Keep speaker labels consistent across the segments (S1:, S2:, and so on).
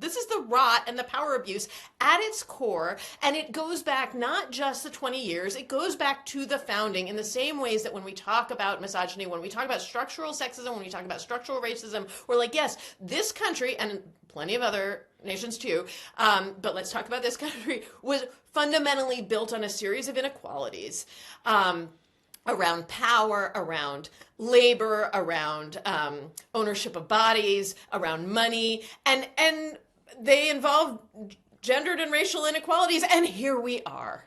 S1: this is the rot and the power abuse at its core, and it goes back not just the 20 years, it goes back to the founding in the same ways that when we talk about misogyny, when we talk about structural sexism, when we talk about structural racism, we're like, yes, this country, and plenty of other nations too, but let's talk about this country, was fundamentally built on a series of inequalities. Around power, around labor, around ownership of bodies, around money, and they involve gendered and racial inequalities, and here we are.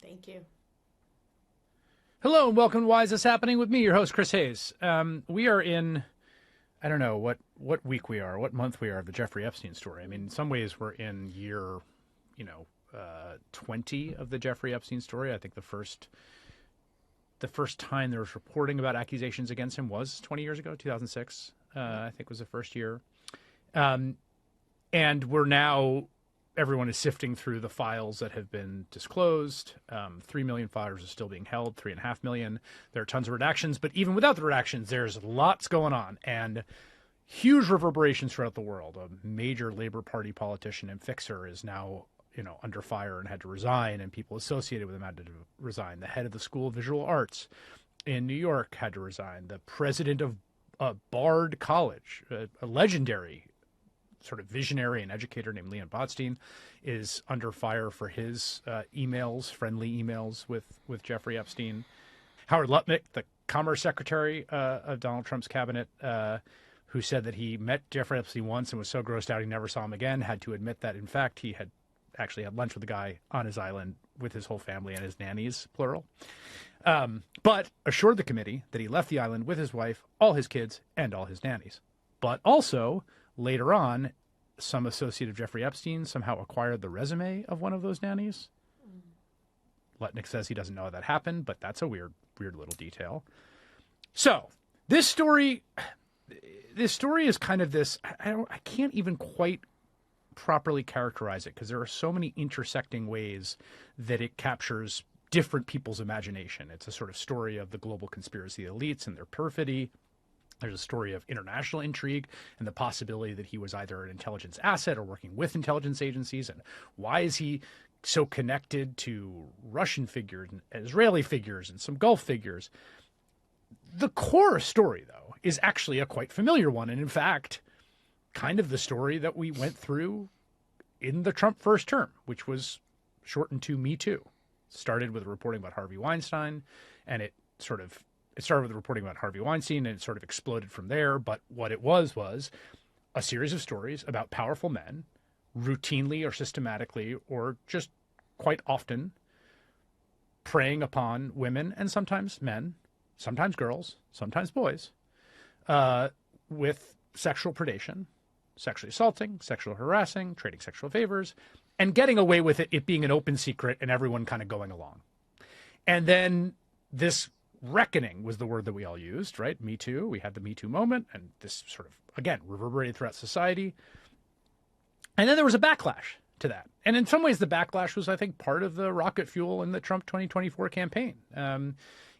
S1: Thank you.
S2: Hello and welcome to Why Is This Happening with me, your host, Chris Hayes. We are in, I don't know what week we are, what month we are of the Jeffrey Epstein story. I mean, in some ways we're in year, 20 of the Jeffrey Epstein story. I think the first time there was reporting about accusations against him was 20 years ago, 2006, I think was the first year. And we're now, everyone is sifting through the files that have been disclosed. 3 million files are still being held, 3.5 million. There are tons of redactions, but even without the redactions, there's lots going on and huge reverberations throughout the world. A major Labor Party politician and fixer is now, under fire and had to resign, and people associated with him had to resign. The head of the School of Visual Arts in New York had to resign. The president of Bard College, a legendary sort of visionary and educator named Leon Botstein, is under fire for his friendly emails with Jeffrey Epstein. Howard Lutnick, the Commerce Secretary of Donald Trump's cabinet, who said that he met Jeffrey Epstein once and was so grossed out he never saw him again, had to admit that, in fact, he had actually had lunch with the guy on his island with his whole family and his nannies, plural. But assured the committee that he left the island with his wife, all his kids, and all his nannies. But also, later on, some associate of Jeffrey Epstein somehow acquired the resume of one of those nannies. Lutnick says he doesn't know how that happened, but that's a weird little detail. So this story is kind of this, I can't even quite properly characterize it because there are so many intersecting ways that it captures different people's imagination. It's a sort of story of the global conspiracy elites and their perfidy. There's a story of international intrigue and the possibility that he was either an intelligence asset or working with intelligence agencies. And why is he so connected to Russian figures and Israeli figures and some Gulf figures? The core story, though, is actually a quite familiar one. And in fact, kind of the story that we went through in the Trump first term, which was shortened to Me Too. Started with reporting about Harvey Weinstein, and it started with reporting about Harvey Weinstein, and it sort of exploded from there. But what it was a series of stories about powerful men, routinely or systematically or just quite often preying upon women and sometimes men, sometimes girls, sometimes boys, with sexual predation, sexually assaulting, sexual harassing, trading sexual favors, and getting away with it being an open secret and everyone kind of going along. And then this reckoning was the word that we all used, right? Me Too. We had the Me Too moment, and this sort of, again, reverberated throughout society. And then there was a backlash to that. And in some ways, the backlash was, I think, part of the rocket fuel in the Trump 2024 campaign,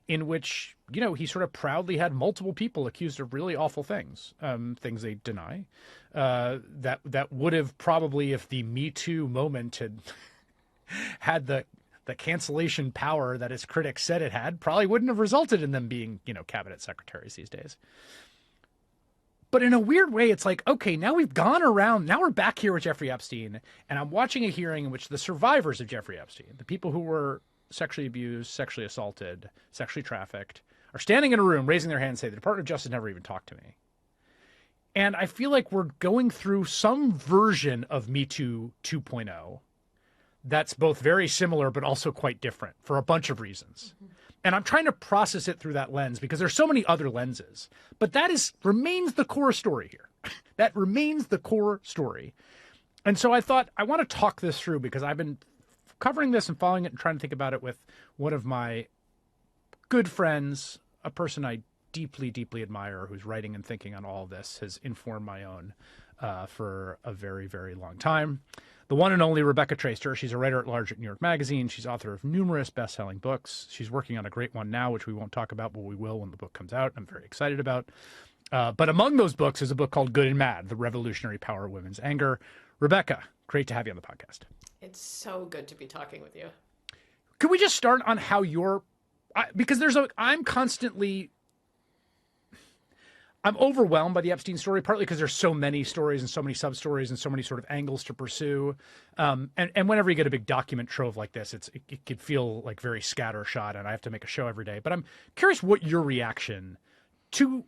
S2: in which, he sort of proudly had multiple people accused of really awful things, things they deny, that would have probably, if the Me Too moment had had the cancellation power that its critics said it had, probably wouldn't have resulted in them being, cabinet secretaries these days. But in a weird way, it's like, okay, now we've gone around, now we're back here with Jeffrey Epstein, and I'm watching a hearing in which the survivors of Jeffrey Epstein, the people who were sexually abused, sexually assaulted, sexually trafficked, are standing in a room, raising their hand and say, the Department of Justice never even talked to me. And I feel like we're going through some version of Me Too 2.0 that's both very similar but also quite different for a bunch of reasons. Mm-hmm. And I'm trying to process it through that lens because there's so many other lenses. But that remains the core story here. That remains the core story. And so I thought I want to talk this through because I've been covering this and following it and trying to think about it with one of my good friends, a person I deeply, deeply admire who's writing and thinking on all of this, has informed my own for a very, very long time. the one and only Rebecca Traister. She's a writer at large at New York Magazine. She's author of numerous best-selling books. She's working on a great one now, which we won't talk about, but we will when the book comes out. I'm very excited about. But among those books is a book called Good and Mad, The Revolutionary Power of Women's Anger. Rebecca, great to have you on the podcast.
S1: It's so good to be talking with you.
S2: Could we just start on how because I'm overwhelmed by the Epstein story, partly because there's so many stories and so many sub-stories and so many sort of angles to pursue. And whenever you get a big document trove like this, it could feel like very scattershot, and I have to make a show every day. But I'm curious what your reaction to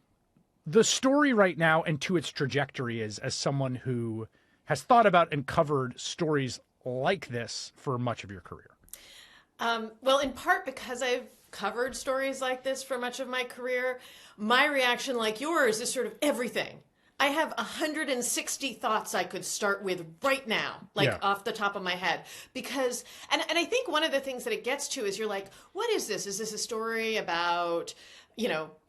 S2: the story right now and to its trajectory is, as someone who has thought about and covered stories like this for much of your career.
S1: Well, in part because I've covered stories like this for much of my career, my reaction, like yours, is sort of everything. I have 160 thoughts I could start with right now, off the top of my head. Because, and I think one of the things that it gets to is you're like, what is this? Is this a story about,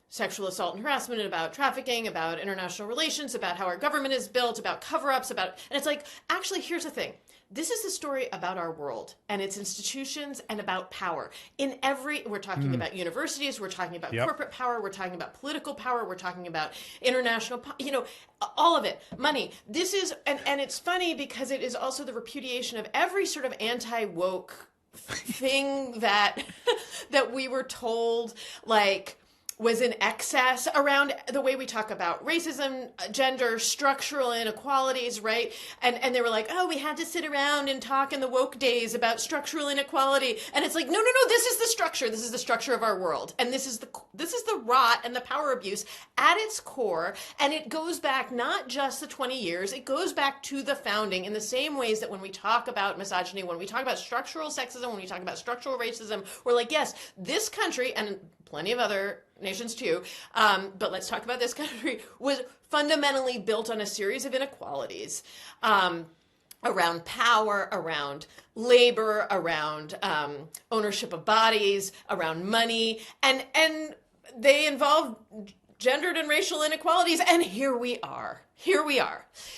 S1: sexual assault and harassment, about trafficking, about international relations, about how our government is built, about cover-ups, and it's like, actually, here's the thing. This is a story about our world and its institutions and about power. We're talking about universities, we're talking about corporate power, we're talking about political power, we're talking about international, all of it, money. This is, and it's funny because it is also the repudiation of every sort of anti-woke thing that we were told, was in excess around the way we talk about racism, gender, structural inequalities, right? And they were like, oh, we had to sit around and talk in the woke days about structural inequality. And it's like, no, this is the structure. This is the structure of our world. And this is the rot and the power abuse at its core. And it goes back not just the 20 years, it goes back to the founding in the same ways that when we talk about misogyny, when we talk about structural sexism, when we talk about structural racism, we're like, yes, this country and plenty of other nations too, but let's talk about this country, was fundamentally built on a series of inequalities around power, around labor, around ownership of bodies, around money, and they involve gendered and racial inequalities, and here we are.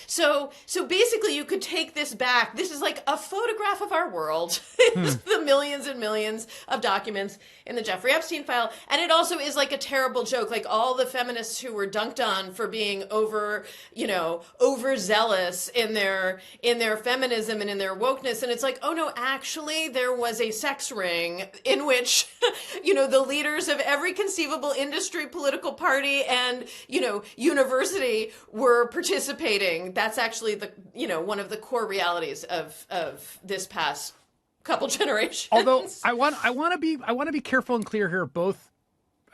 S1: So basically you could take this back. This is like a photograph of our world. It's the millions and millions of documents in the Jeffrey Epstein file. And it also is like a terrible joke, like all the feminists who were dunked on for being overzealous in their feminism and in their wokeness. And it's like, oh no, actually there was a sex ring in which, the leaders of every conceivable industry, political party, and, university were participating. That's actually one of the core realities of this past couple generations.
S2: Although I want to be careful and clear here, both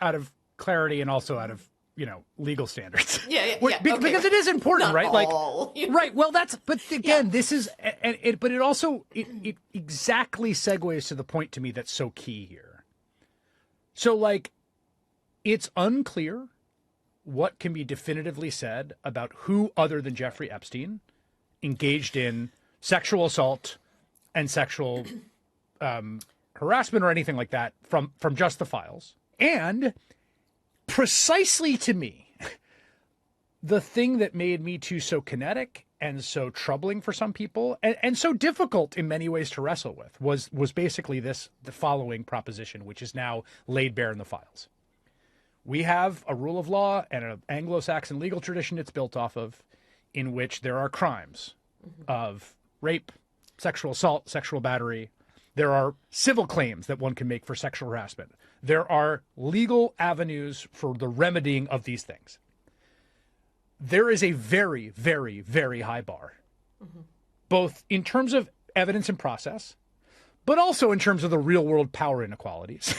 S2: out of clarity and also out of legal standards. Because it is important,
S1: Not
S2: right?
S1: all.
S2: Right. Well, but again, this is, but it also it exactly segues to the point to me that's so key here. So it's unclear what can be definitively said about who other than Jeffrey Epstein engaged in sexual assault and sexual harassment or anything like that from just the files. And precisely to me, the thing that made Me Too so kinetic and so troubling for some people and so difficult in many ways to wrestle with was basically the following proposition, which is now laid bare in the files. We have a rule of law and an Anglo-Saxon legal tradition it's built off of, in which there are crimes of rape, sexual assault, sexual battery. There are civil claims that one can make for sexual harassment. There are legal avenues for the remedying of these things. There is a very, very, very high bar, both in terms of evidence and process, but also in terms of the real world power inequalities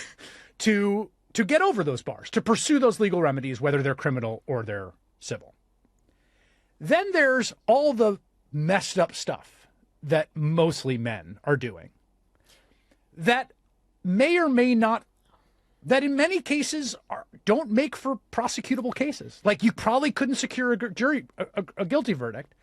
S2: to get over those bars, to pursue those legal remedies, whether they're criminal or they're civil. Then there's all the messed up stuff that mostly men are doing that may or may not, that in many cases don't make for prosecutable cases. Like you probably couldn't secure a jury, a guilty verdict,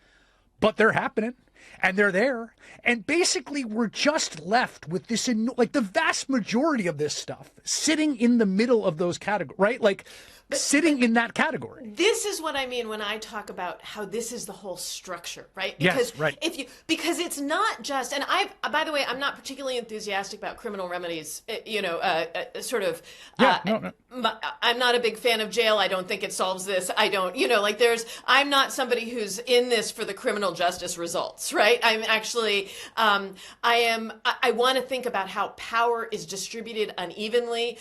S2: but they're happening. and they're there. And basically, we're just left with this, like the vast majority of this stuff sitting in the middle of those categories, right? Like sitting in that category.
S1: This is what I mean when I talk about how this is the whole structure, right?
S2: Yes, right.
S1: Because it's not just, and by the way, I'm not particularly enthusiastic about criminal remedies,
S2: No.
S1: I'm not a big fan of jail. I don't think it solves this. I don't, I'm not somebody who's in this for the criminal justice results, right? I'm actually, I want to think about how power is distributed unevenly.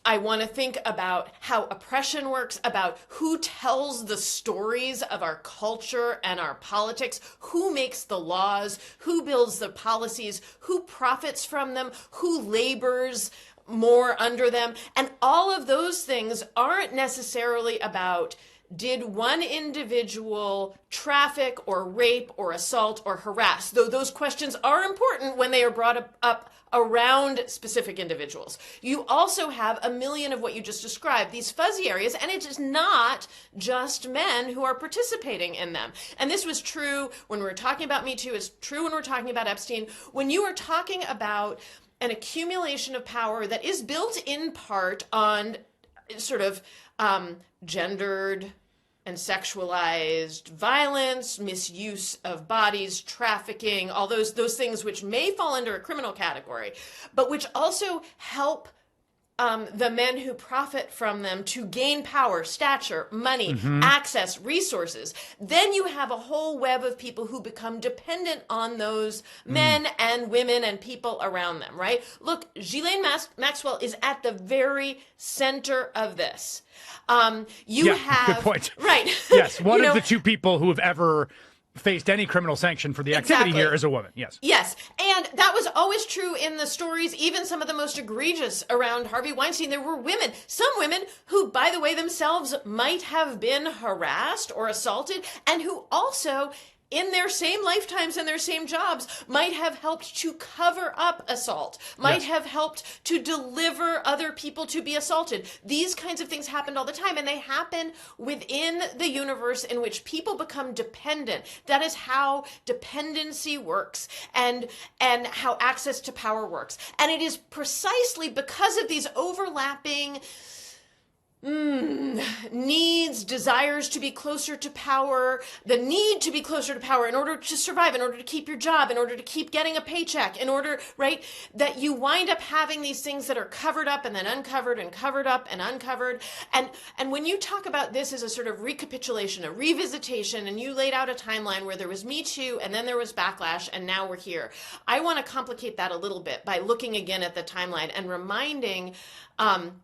S1: I want to think about how oppression works, about who tells the stories of our culture and our politics, who makes the laws, who builds the policies, who profits from them, who labors more under them. And all of those things aren't necessarily about, did one individual traffic or rape or assault or harass? Though those questions are important when they are brought up around specific individuals. You also have a million of what you just described, these fuzzy areas, and it is not just men who are participating in them. And this was true when we were talking about Me Too, it's true when we're talking about Epstein. When you are talking about an accumulation of power that is built in part on sort of gendered and sexualized violence, misuse of bodies, trafficking, all those things which may fall under a criminal category, but which also help the men who profit from them to gain power, stature, money, access, resources. Then you have a whole web of people who become dependent on those men and women and people around them, right? Look, Ghislaine Maxwell is at the very center of this.
S2: Good point.
S1: Right.
S2: Yes, one of the two people who have ever faced any criminal sanction for the activity
S1: Exactly.
S2: here is a woman. Yes.
S1: Yes. And that was always true in the stories, even some of the most egregious around Harvey Weinstein. There were women, some women who, by the way, themselves might have been harassed or assaulted, and who also, in their same lifetimes and their same jobs, might have helped to cover up assault, might have helped to deliver other people to be assaulted. These kinds of things happened all the time, and they happen within the universe in which people become dependent. That is how dependency works and how access to power works. And it is precisely because of these overlapping needs, desires to be closer to power, the need to be closer to power in order to survive, in order to keep your job, in order to keep getting a paycheck, in order, right, that you wind up having these things that are covered up and then uncovered and covered up and uncovered. And when you talk about this as a sort of recapitulation, a revisitation, and you laid out a timeline where there was Me Too and then there was backlash and now we're here, I want to complicate that a little bit by looking again at the timeline and reminding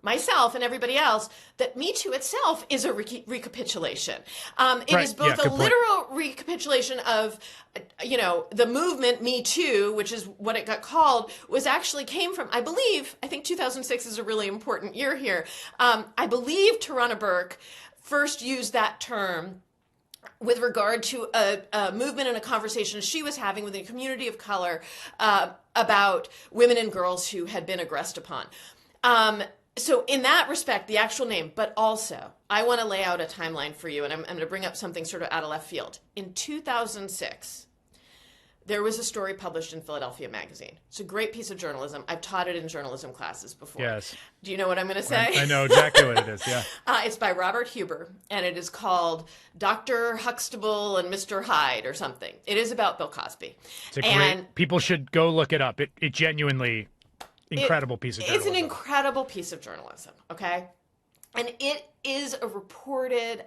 S1: myself and everybody else that Me Too itself is a recapitulation. It is both a literal recapitulation of, the movement Me Too, which is what it got called, came from, I think 2006 is a really important year here. I believe Tarana Burke first used that term with regard to a movement and a conversation she was having with a community of color about women and girls who had been aggressed upon. So in that respect, the actual name, but also I want to lay out a timeline for you, and I'm going to bring up something sort of out of left field. In 2006, there was a story published in Philadelphia Magazine. It's a great piece of journalism. I've taught it in journalism classes before.
S2: Yes.
S1: Do you know what I'm going to say?
S2: I know exactly what it is, yeah.
S1: It's by Robert Huber, and it is called Dr. Huxtable and Mr. Hyde or something. It is about Bill Cosby.
S2: People should go look it up. It genuinely... Incredible piece of journalism.
S1: It's an incredible piece of journalism, okay? And it is a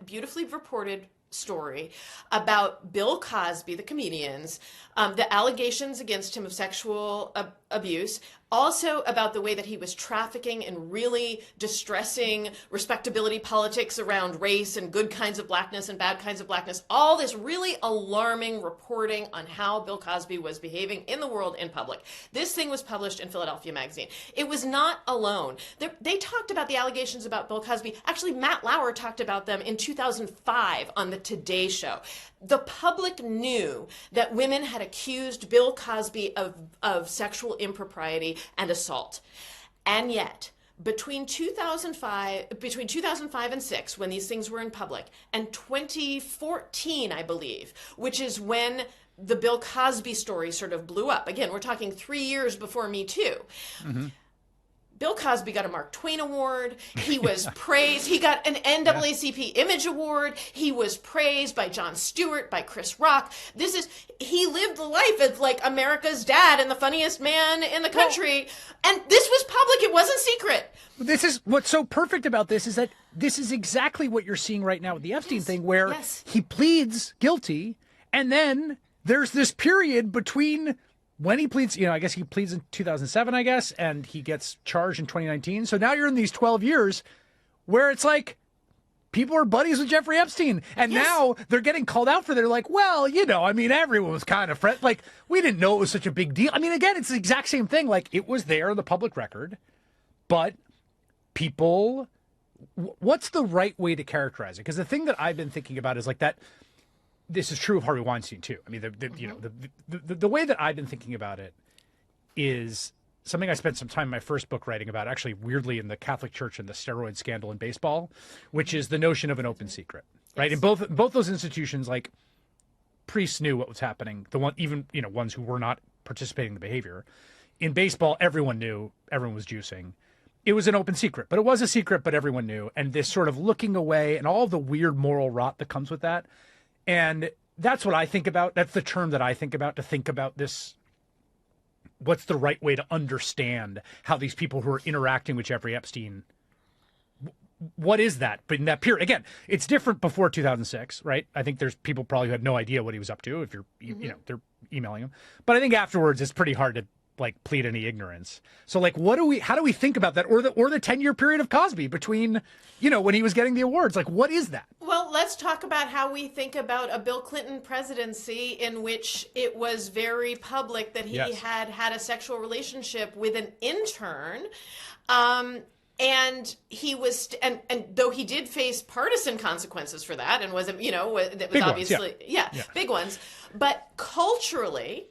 S1: beautifully reported story about Bill Cosby, the comedian's, the allegations against him of sexual abuse, also about the way that he was trafficking in really distressing respectability politics around race and good kinds of blackness and bad kinds of blackness, all this really alarming reporting on how Bill Cosby was behaving in the world in public. This thing was published in Philadelphia Magazine. It was not alone. They talked about the allegations about Bill Cosby. Actually, Matt Lauer talked about them in 2005 on the Today Show. The public knew that women had accused Bill Cosby of sexual impropriety and assault. And yet, between 2005 and 6, when these things were in public, and 2014, I believe, which is when the Bill Cosby story sort of blew up. Again, we're talking 3 years before Me Too. Mm-hmm. Bill Cosby got a Mark Twain Award. He was praised. He got an NAACP Image Award. He was praised by Jon Stewart, by Chris Rock. He lived the life as like America's dad and the funniest man in the country. And this was public. It wasn't secret.
S2: This is what's so perfect about this is that this is exactly what you're seeing right now with the Epstein thing, where he pleads guilty, and then there's this period between when he pleads, I guess he pleads in 2007, I guess, and he gets charged in 2019. So now you're in these 12 years where it's like people are buddies with Jeffrey Epstein. And now they're getting called out for, they're like, well, everyone was kind of friends. Like, we didn't know it was such a big deal. I mean, again, it's the exact same thing. Like, it was there in the public record, but people, what's the right way to characterize it? Because the thing that I've been thinking about is like that. This is true of Harvey Weinstein too. I mean, the way that I've been thinking about it is something I spent some time in my first book writing about, actually weirdly in the Catholic Church and the steroid scandal in baseball, which is the notion of an open secret, right? In both those institutions, like priests knew what was happening. The ones who were not participating in the behavior. In baseball, everyone knew, everyone was juicing. It was an open secret, but it was a secret, but everyone knew. And this sort of looking away and all the weird moral rot that comes with that. And that's what I think about. That's the term that I think about, to think about this. What's the right way to understand how these people who are interacting with Jeffrey Epstein, what is that? But in that period, again, it's different before 2006, right? I think there's people probably who had no idea what he was up to if they're emailing him. But I think afterwards it's pretty hard to like plead any ignorance. So like, how do we think about that? Or the 10-year period of Cosby between, when he was getting the awards, like what is that?
S1: Well, let's talk about how we think about a Bill Clinton presidency in which it was very public that he had a sexual relationship with an intern. And he was, and though he did face partisan consequences for that and was, that was
S2: big
S1: obviously,
S2: ones,
S1: big ones, but culturally,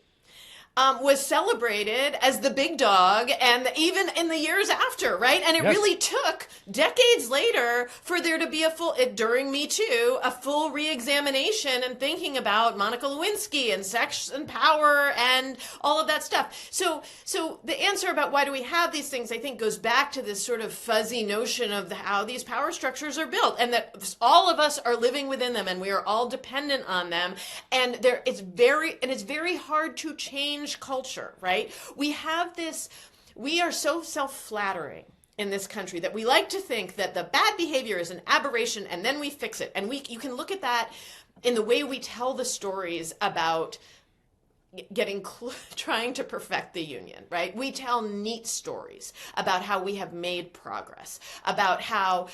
S1: was celebrated as the big dog, and even in the years after, right? And it really took decades later for there to be during Me Too, a full reexamination and thinking about Monica Lewinsky and sex and power and all of that stuff. So the answer about why do we have these things, I think, goes back to this sort of fuzzy notion of how these power structures are built, and that all of us are living within them, and we are all dependent on them. And it's very hard to change culture, right? We are so self-flattering in this country that we like to think that the bad behavior is an aberration and then we fix it. And you can look at that in the way we tell the stories about trying to perfect the union, right? We tell neat stories about how we have made progress, about how,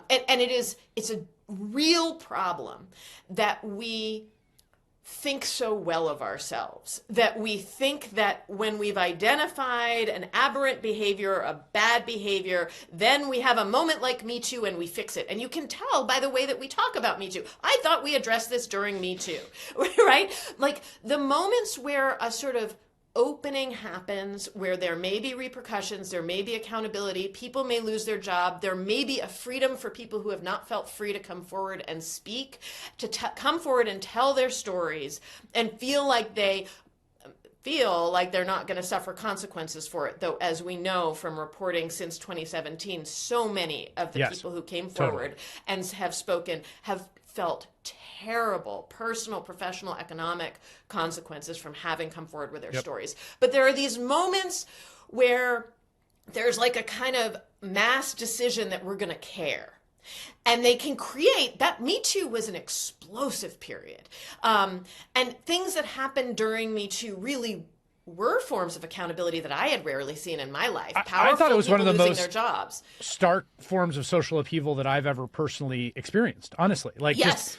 S1: it's a real problem that we think so well of ourselves, that we think that when we've identified an aberrant behavior, a bad behavior, then we have a moment like Me Too and we fix it. And you can tell by the way that we talk about Me Too. I thought we addressed this during Me Too, right? Like the moments where a sort of opening happens, where there may be repercussions, there may be accountability, people may lose their job, there may be a freedom for people who have not felt free to come forward and speak, to come forward and tell their stories and feel like they're not going to suffer consequences for it. Though, as we know from reporting since 2017, so many of the people who came forward and have spoken have felt terrible personal, professional, economic consequences from having come forward with their stories. But there are these moments where there's like a kind of mass decision that we're going to care. And they can create that. Me Too was an explosive period. And things that happened during Me Too really were forms of accountability that I had rarely seen in my life.
S2: I thought it was one of the most
S1: their jobs.
S2: Stark forms of social upheaval that I've ever personally experienced, honestly. Like just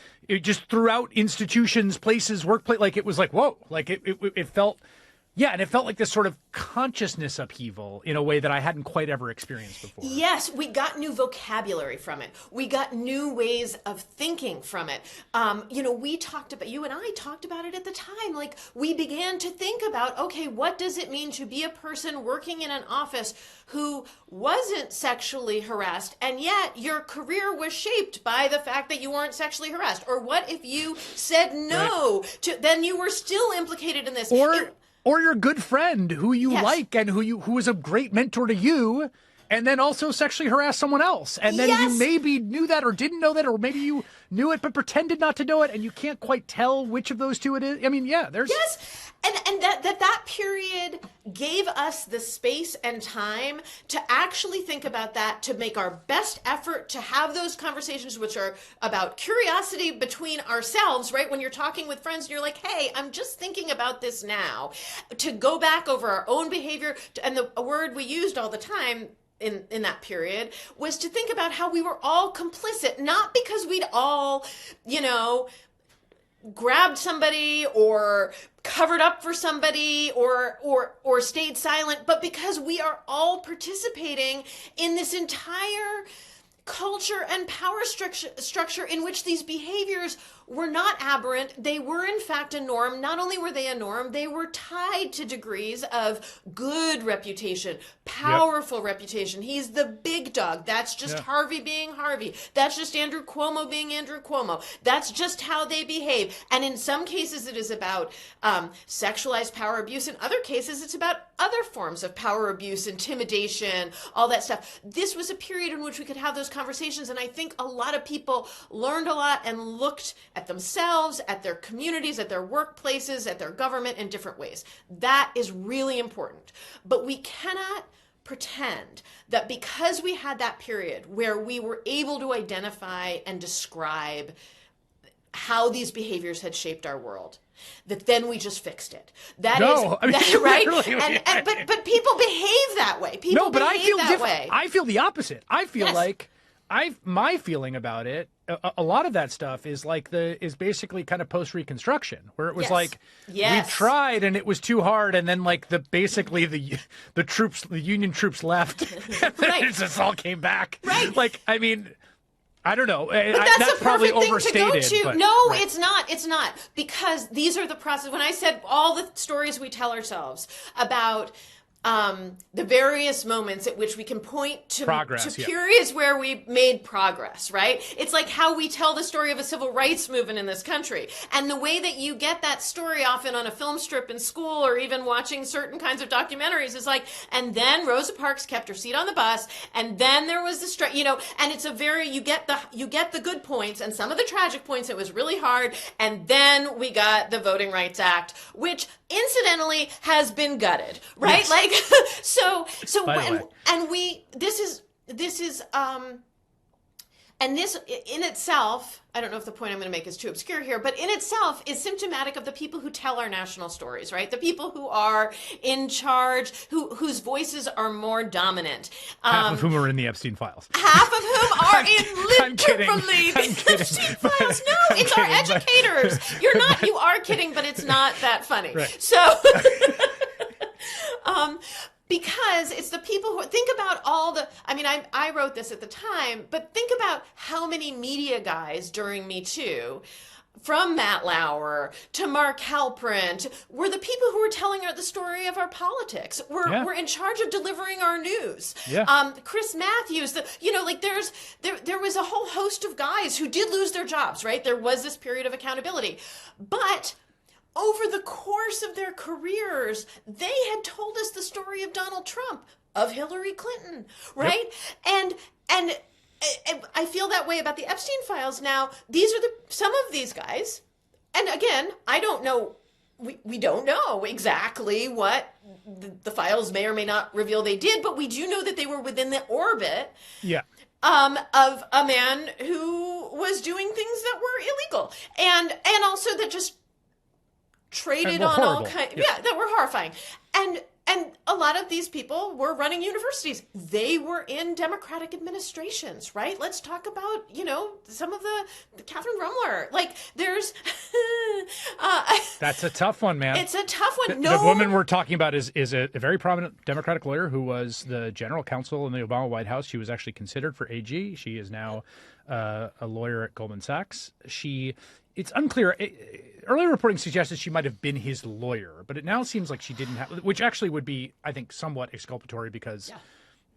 S2: throughout institutions, places, workplace, like it was like, whoa, like it felt Yeah, and it felt like this sort of consciousness upheaval in a way that I hadn't quite ever experienced before.
S1: Yes, we got new vocabulary from it. We got new ways of thinking from it. We talked about, you and I talked about it at the time. Like, we began to think about, okay, what does it mean to be a person working in an office who wasn't sexually harassed, and yet your career was shaped by the fact that you weren't sexually harassed? Or what if you said no to, then you were still implicated in this?
S2: Or your good friend who you
S1: Yes.
S2: like and who was a great mentor to you, and then also sexually harass someone else. And then you
S1: Yes.
S2: maybe knew that or didn't know that, or maybe you knew it but pretended not to know it, and you can't quite tell which of those two it is. I mean, yeah, there's...
S1: Yes, and that period gave us the space and time to actually think about that, to make our best effort to have those conversations, which are about curiosity between ourselves, right? When you're talking with friends and you're like, hey, I'm just thinking about this now, to go back over our own behavior. And a word we used all the time in that period was to think about how we were all complicit, not because we'd all, grabbed somebody or covered up for somebody or stayed silent, but because we are all participating in this entire culture and power structure in which these behaviors were not aberrant. They were, in fact, a norm. Not only were they a norm, they were tied to degrees of good reputation, powerful reputation. He's the big dog. That's just Harvey being Harvey. That's just Andrew Cuomo being Andrew Cuomo. That's just how they behave. And in some cases, it is about sexualized power abuse. In other cases, it's about other forms of power abuse, intimidation, all that stuff. This was a period in which we could have those conversations. And I think a lot of people learned a lot and looked at themselves, at their communities, at their workplaces, at their government in different ways. That is really important. But we cannot pretend that because we had that period where we were able to identify and describe how these behaviors had shaped our world, that then we just fixed it. That
S2: No,
S1: is
S2: I mean,
S1: right.
S2: literally,
S1: But people behave that way. People
S2: No, but I
S1: behave
S2: feel
S1: that
S2: different.
S1: way.
S2: I feel the opposite. I feel
S1: Yes.
S2: like my feeling about it, a lot of that stuff is basically kind of post Reconstruction, where it was
S1: Yes.
S2: like
S1: Yes.
S2: we tried and it was too hard, and then like the Union troops left, and then
S1: Right.
S2: it just all came back.
S1: Right.
S2: Like, I mean, I don't know.
S1: But that's
S2: That's
S1: a
S2: probably
S1: perfect thing
S2: overstated.
S1: to go to.
S2: but-
S1: No,
S2: right.
S1: it's not. It's not. Because these are the process. When I said all the stories we tell ourselves about the various moments at which we can point to
S2: Progress, yeah.
S1: periods where we made progress, right? It's like how we tell the story of a civil rights movement in this country. And the way that you get that story often on a film strip in school or even watching certain kinds of documentaries is like, and then Rosa Parks kept her seat on the bus, and then there was the strike, and it's a very, you get the good points and some of the tragic points. It was really hard. And then we got the Voting Rights Act, which incidentally has been gutted, right?
S2: Yes.
S1: Like, so
S2: By the way.
S1: and this in itself, I don't know if the point I'm going to make is too obscure here, but in itself is symptomatic of the people who tell our national stories, right? The people who are in charge, whose voices are more dominant.
S2: Half of whom are in the Epstein files.
S1: Half of whom are
S2: I'm kidding.
S1: literally
S2: I'm
S1: the
S2: kidding.
S1: Epstein files. No,
S2: I'm
S1: it's our
S2: kidding, but-
S1: educators. You are kidding, but it's not that funny.
S2: Right.
S1: So, because it's the people who think about I wrote this at the time, but think about how many media guys during Me Too, from Matt Lauer to Mark Halperin, were the people who were telling the story of our politics. We're in charge of delivering our news.
S2: Yeah.
S1: Chris Matthews, there was a whole host of guys who did lose their jobs, right? There was this period of accountability. But over the course of their careers, they had told us the story of Donald Trump, of Hillary Clinton, right? Yep. And I feel that way about the Epstein files now. These are some of these guys. And again, I don't know. We don't know exactly what the files may or may not reveal they did, but we do know that they were within the orbit of a man who was doing things that were illegal. And also that just traded on all kinds, that were horrifying. And And a lot of these people were running universities. They were in Democratic administrations, right? Let's talk about, some of the Catherine Rumler. Like, there's...
S2: That's a tough one, man.
S1: It's a tough one.
S2: The woman we're talking about is a very prominent Democratic lawyer who was the general counsel in the Obama White House. She was actually considered for AG. She is now a lawyer at Goldman Sachs. It's unclear. Earlier reporting suggested she might have been his lawyer, but it now seems like she didn't have, which actually would be, I think, somewhat exculpatory because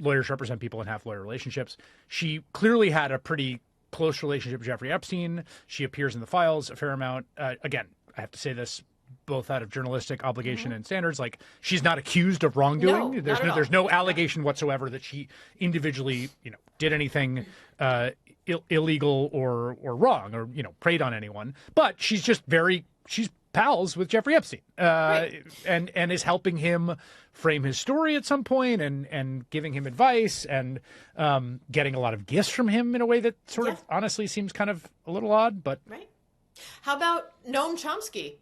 S2: lawyers represent people and have lawyer relationships. She clearly had a pretty close relationship with Jeffrey Epstein. She appears in the files a fair amount. Again, I have to say this both out of journalistic obligation and standards. Like, she's not accused of wrongdoing.
S1: No,
S2: there's no allegation whatsoever that she individually, did anything illegal or wrong or preyed on anyone. But she's pals with Jeffrey Epstein,
S1: Right.
S2: and is helping him frame his story at some point and giving him advice and getting a lot of gifts from him in a way that sort of honestly seems kind of a little odd. But
S1: Right. How about Noam Chomsky?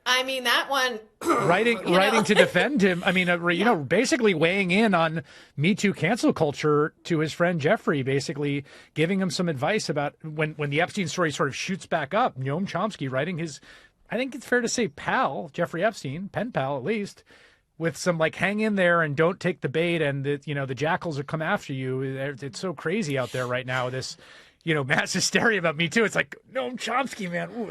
S1: I mean that one.
S2: writing to defend him. I mean, basically weighing in on Me Too cancel culture to his friend Jeffrey, basically giving him some advice about when the Epstein story sort of shoots back up. Noam Chomsky writing his, I think it's fair to say, pal, Jeffrey Epstein, pen pal at least, with some like hang in there and don't take the bait and the jackals will come after you. It's so crazy out there right now. This, mass hysteria about Me Too. It's like Noam Chomsky, man. Ooh,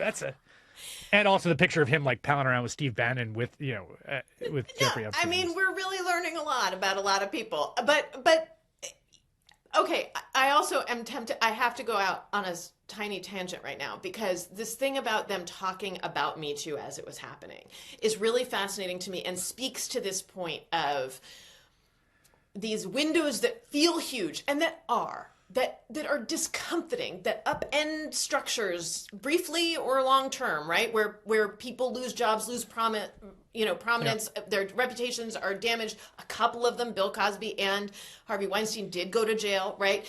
S2: and also the picture of him like palling around with Steve Bannon with Jeffrey Epstein.
S1: I mean, we're really learning a lot about a lot of people. But okay, I also am tempted. I have to go out on a tiny tangent right now because this thing about them talking about Me Too as it was happening is really fascinating to me and speaks to this point of these windows that feel huge and that are discomfiting, that upend structures briefly or long term, right? Where people lose jobs, lose prominence, their reputations are damaged. A couple of them, Bill Cosby and Harvey Weinstein, did go to jail, right?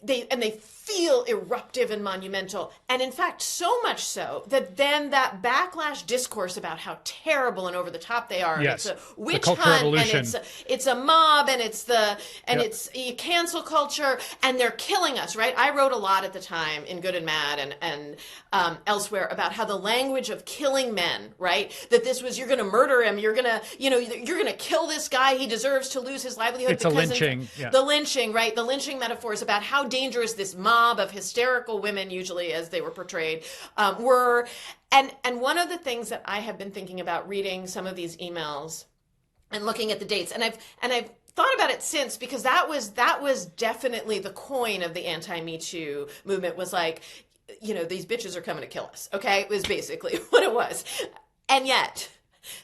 S1: They feel eruptive and monumental. And in fact, so much so that then that backlash discourse about how terrible and over the top they are,
S2: yes.
S1: and it's a witch
S2: hunt,
S1: and it's a mob, and it's it's cancel culture, and they're killing us, right? I wrote a lot at the time in Good and Mad and elsewhere about how the language of killing men, right? That this was, you're going to murder him, you're going to kill this guy, he deserves to lose his livelihood.
S2: It's a lynching.
S1: The lynching, right? The lynching metaphors about how dangerous this mob of hysterical women, usually as they were portrayed, were. And one of the things that I have been thinking about reading some of these emails and looking at the dates, and I've thought about it since, because that was definitely the coin of the anti-Me Too movement, was like, these bitches are coming to kill us. Okay, it was basically what it was. And yet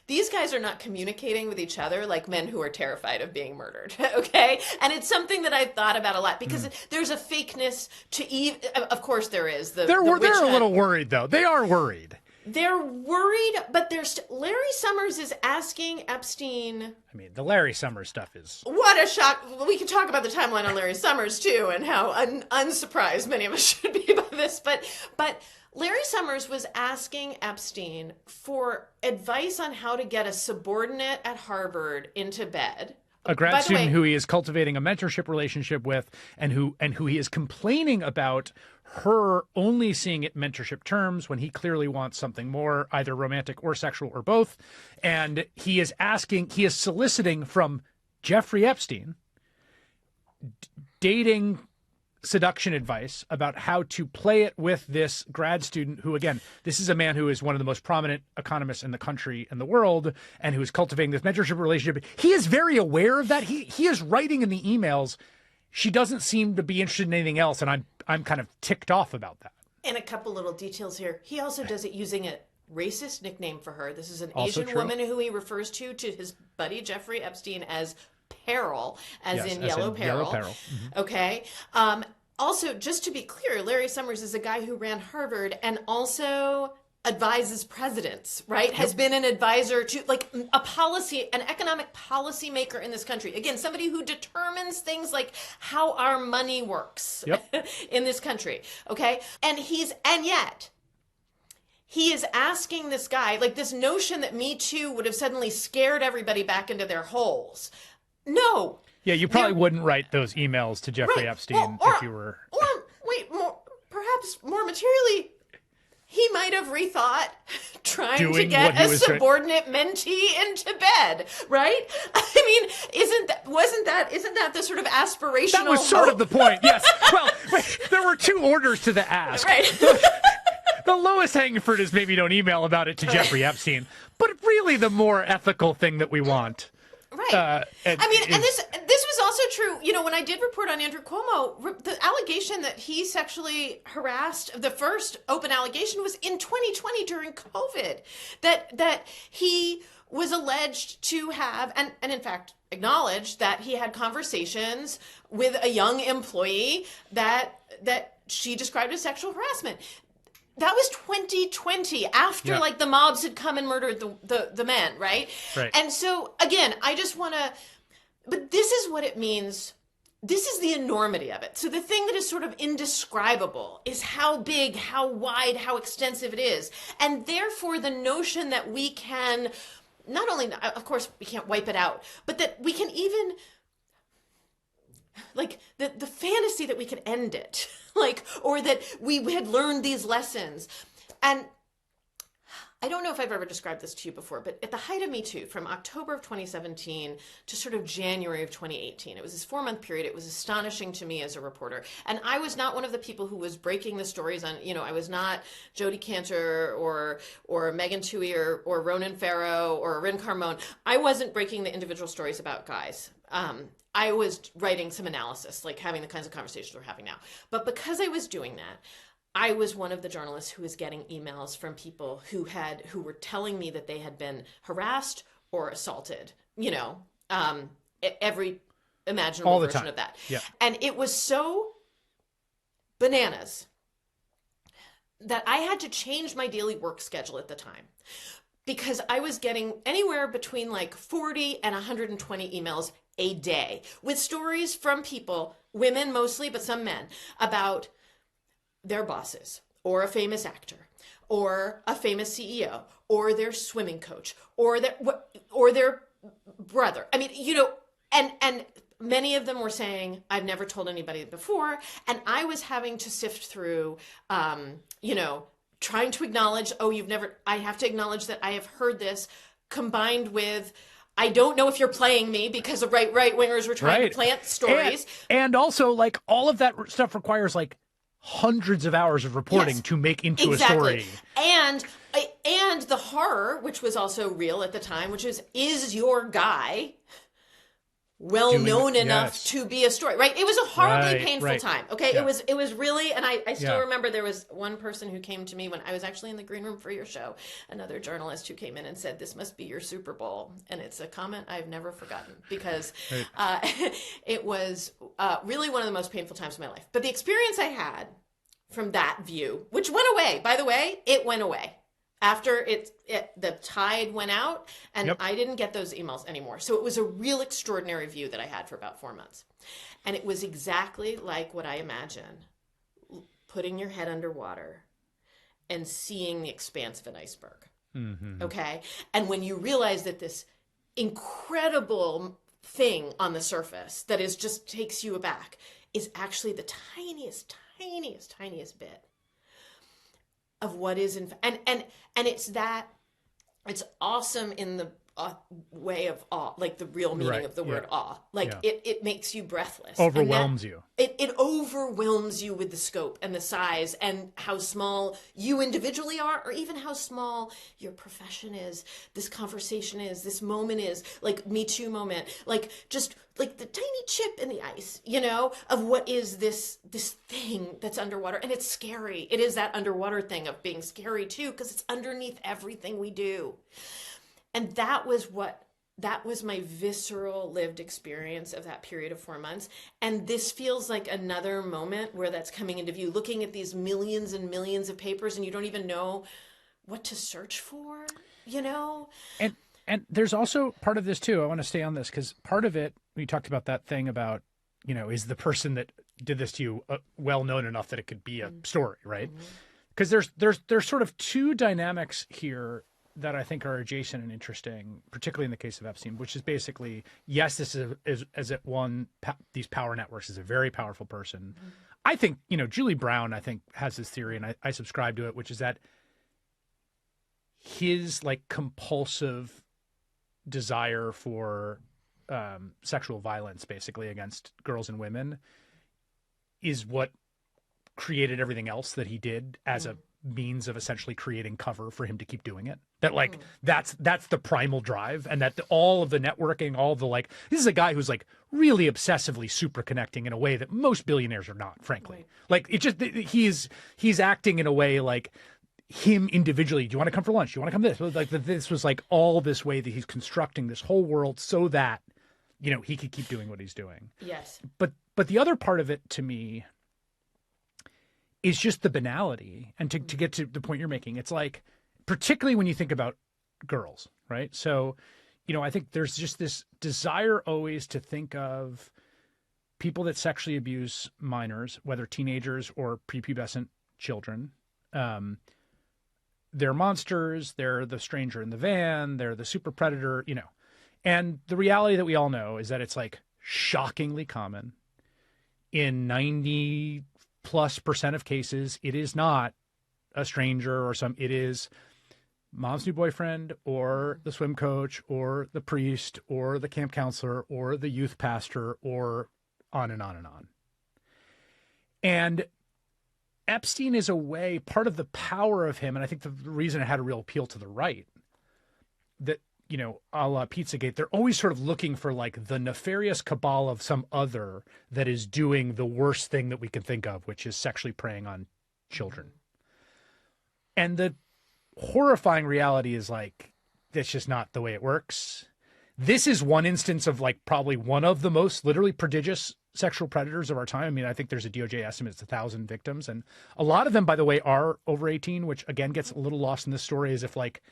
S1: these guys are not communicating with each other like men who are terrified of being murdered, okay? And it's something that I've thought about a lot, because there's a fakeness to of course there is.
S2: They're a little worried, though. They are worried.
S1: They're worried, but Larry Summers is asking Epstein.
S2: I mean, the Larry Summers stuff is...
S1: What a shock. We could talk about the timeline on Larry Summers, too, and how unsurprised many of us should be by this, but Larry Summers was asking Epstein for advice on how to get a subordinate at Harvard into bed.
S2: A grad student who he is cultivating a mentorship relationship with, and who he is complaining about her only seeing it mentorship terms when he clearly wants something more, either romantic or sexual or both. And he is soliciting from Jeffrey Epstein dating seduction advice about how to play it with this grad student who, again, this is a man who is one of the most prominent economists in the country and the world, and who is cultivating this mentorship relationship. He is very aware of that. He is writing in the emails, she doesn't seem to be interested in anything else, and I'm kind of ticked off about that.
S1: And a couple little details here. He also does it using a racist nickname for her. This is an
S2: Also
S1: Asian
S2: true.
S1: woman who he refers to his buddy Jeffrey Epstein as Peril, as in Yellow Peril.
S2: Yellow Peril. Mm-hmm.
S1: Okay. Also, just to be clear, Larry Summers is a guy who ran Harvard and also advises presidents, right? Has been an advisor to, like, an economic policy maker in this country. Again, somebody who determines things like how our money works in this country. Okay. And yet he is asking this guy, like this notion that Me Too would have suddenly scared everybody back into their holes. No.
S2: Yeah, you probably wouldn't write those emails to Jeffrey Epstein if you were.
S1: Or wait, perhaps more materially, he might have rethought trying to get a subordinate mentee into bed, right? I mean, isn't that the sort of aspirational?
S2: That was sort of the point. Yes. Well, there were two orders to the ask.
S1: Right.
S2: The lowest hanging fruit is maybe don't email about it to Jeffrey Epstein, but really the more ethical thing that we want.
S1: Right. And this was also true. You know, when I did report on Andrew Cuomo, the allegation that he sexually harassed, the first open allegation was in 2020 during COVID, that he was alleged to have, and in fact acknowledged that he had conversations with a young employee that she described as sexual harassment. That was 2020, after like the mobs had come and murdered the men, right?
S2: Right.
S1: And so again, I just want to, but this is what it means. This is the enormity of it. So the thing that is sort of indescribable is how big, how wide, how extensive it is. And therefore the notion that we can, not only, of course we can't wipe it out, but that we can even, like the fantasy that we could end it, like, or that we had learned these lessons. And I don't know if I've ever described this to you before, but at the height of Me Too, from October of 2017 to sort of January of 2018, it was this 4-month period. It was astonishing to me as a reporter. And I was not one of the people who was breaking the stories on, you know, I was not Jodi Kantor or Megan Twohey or Ronan Farrow or Rin Carmone. I wasn't breaking the individual stories about guys. I was writing some analysis, like having the kinds of conversations we're having now. But because I was doing that, I was one of the journalists who was getting emails from people who were telling me that they had been harassed or assaulted, you know, every imaginable version of that.
S2: Yeah.
S1: And it was so bananas that I had to change my daily work schedule at the time, because I was getting anywhere between like 40 and 120 emails a day with stories from people, women mostly, but some men, about their bosses or a famous actor or a famous CEO or their swimming coach or their brother. I mean, you know, and many of them were saying, I've never told anybody before. And I was having to sift through, you know, trying to acknowledge, I have to acknowledge that I have heard this, combined with, I don't know if you're playing me, because the right wingers were trying to plant stories.
S2: And also, like, all of that stuff requires like hundreds of hours of reporting to make into a story.
S1: And the horror, which was also real at the time, which is your guy known enough to be a story, right? It was a horribly painful time. Okay. Yeah. It was really, and I still remember there was one person who came to me when I was actually in the green room for your show, another journalist who came in and said, "This must be your Super Bowl." And it's a comment I've never forgotten, because it was really one of the most painful times of my life. But the experience I had from that view, which went away, by the way, it went away after the tide went out, and I didn't get those emails anymore. So it was a real extraordinary view that I had for about 4 months. And it was exactly like what I imagine, putting your head underwater and seeing the expanse of an iceberg. Mm-hmm. Okay? And when you realize that this incredible thing on the surface that is just takes you aback is actually the tiniest bit of what is and it's awesome in the way of awe, like the real meaning of the word awe. Like it makes you breathless.
S2: Overwhelms you.
S1: It overwhelms you with the scope and the size and how small you individually are, or even how small your profession is, this conversation is, this moment is, like Me Too moment, like just like the tiny chip in the ice, you know, of what is this thing that's underwater. And it's scary. It is that underwater thing of being scary too, because it's underneath everything we do. And that was my visceral lived experience of that period of 4 months. And this feels like another moment where that's coming into view, looking at these millions and millions of papers, and you don't even know what to search for, you know?
S2: And there's also part of this too. I want to stay on this, because part of it, we talked about that thing about, you know, is the person that did this to you well known enough that it could be a story, right? because there's sort of two dynamics here that I think are adjacent and interesting, particularly in the case of Epstein, which is basically, yes, this is as it one these power networks is a very powerful person. Mm-hmm. I think, Julie Brown, I think, has this theory, and I subscribe to it, which is that his like compulsive desire for sexual violence, basically against girls and women, is what created everything else that he did as a means of essentially creating cover for him to keep doing it. That like that's the primal drive, and that all of the networking, all of the like, this is a guy who's like really obsessively super connecting in a way that most billionaires are not, frankly. Right. Like it just he's acting in a way like him individually. Do you want to come for lunch? Do you want to come this? Like this was like all this way that he's constructing this whole world so that he could keep doing what he's doing.
S1: Yes.
S2: But the other part of it to me is just the banality. And to get to the point you're making, it's like, particularly when you think about girls, right? So, I think there's just this desire always to think of people that sexually abuse minors, whether teenagers or prepubescent children. They're monsters. They're the stranger in the van. They're the super predator, And the reality that we all know is that it's like shockingly common. In 90+% of cases, it is not a stranger or it is mom's new boyfriend or the swim coach or the priest or the camp counselor or the youth pastor, or on and on and on. And Epstein is a way, part of the power of him, and I think the reason it had a real appeal to the right, that, a la Pizzagate, they're always sort of looking for like the nefarious cabal of some other that is doing the worst thing that we can think of, which is sexually preying on children. And the horrifying reality is like, that's just not the way it works. This is one instance of like probably one of the most literally prodigious sexual predators of our time. I mean, I think there's a DOJ estimate, it's 1,000 victims. And a lot of them, by the way, are over 18, which again gets a little lost in this story as if like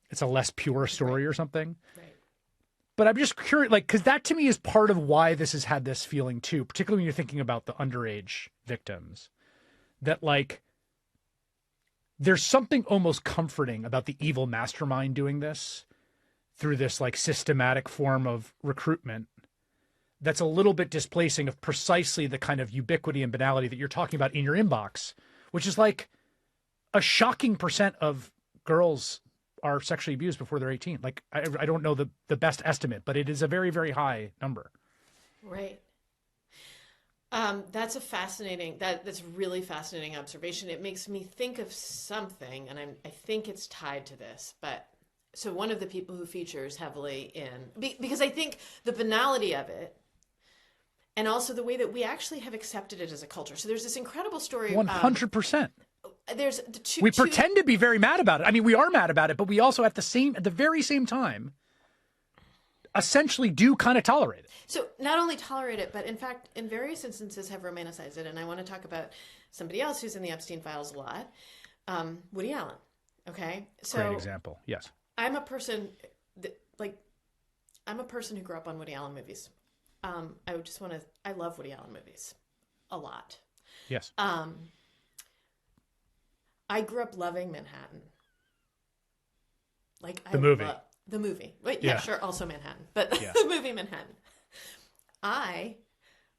S2: it's a less pure story or something. Right. But I'm just curious, like, because that to me is part of why this has had this feeling too, particularly when you're thinking about the underage victims, that like there's something almost comforting about the evil mastermind doing this through this like systematic form of recruitment that's a little bit displacing of precisely the kind of ubiquity and banality that you're talking about in your inbox, which is like a shocking percent of girls are sexually abused before they're 18. Like, I don't know the best estimate, but it is a very, very high number.
S1: Right. That's that's really fascinating observation. It makes me think of something, and I think it's tied to this, but so one of the people who features heavily because I think the banality of it, and also the way that we actually have accepted it as a culture. So there's this incredible story.
S2: 100%.
S1: There's
S2: we pretend to be very mad about it. I mean, we are mad about it, but we also at the very same time, essentially do kind of tolerate it.
S1: So not only tolerate it, but in fact, in various instances have romanticized it. And I want to talk about somebody else who's in the Epstein files a lot, Woody Allen. Okay, so
S2: great example. Yes,
S1: I'm a person who grew up on Woody Allen movies. I love Woody Allen movies a lot.
S2: Yes.
S1: I grew up loving Manhattan. Like
S2: the movie.
S1: The movie. Wait, yeah, sure, also Manhattan. But the movie Manhattan. I,